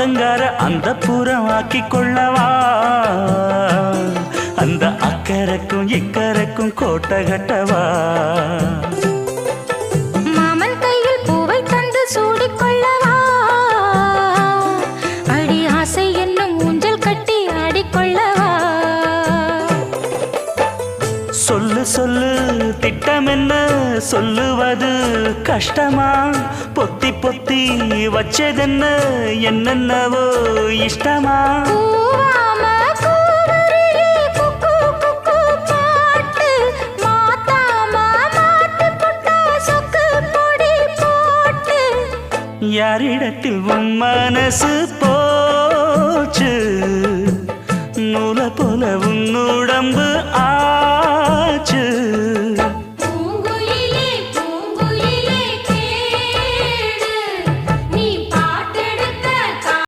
ஆத்தங்கார அந்த புறமாக்கி கொள்ளவா அந்த அக்கறைக்கும் இக்கரைக்கும் கோட்டை கட்டவா மாமன் கையில் பூவை தந்து சூடிக்கொள்ளவா அடி ஆசை என்னும் ஊஞ்சல் கட்டி ஆடிக்கொள்ளவா சொல்லு சொல்லு திட்டம் என்ன சொல்லுவது கஷ்டமா பொத்தி பொத்தி வச்சதென்ன என்னென்னவோ இஷ்டமா யாரிடத்தில் உன் மனசு போச்சு நூலை போல உன் உடம்பு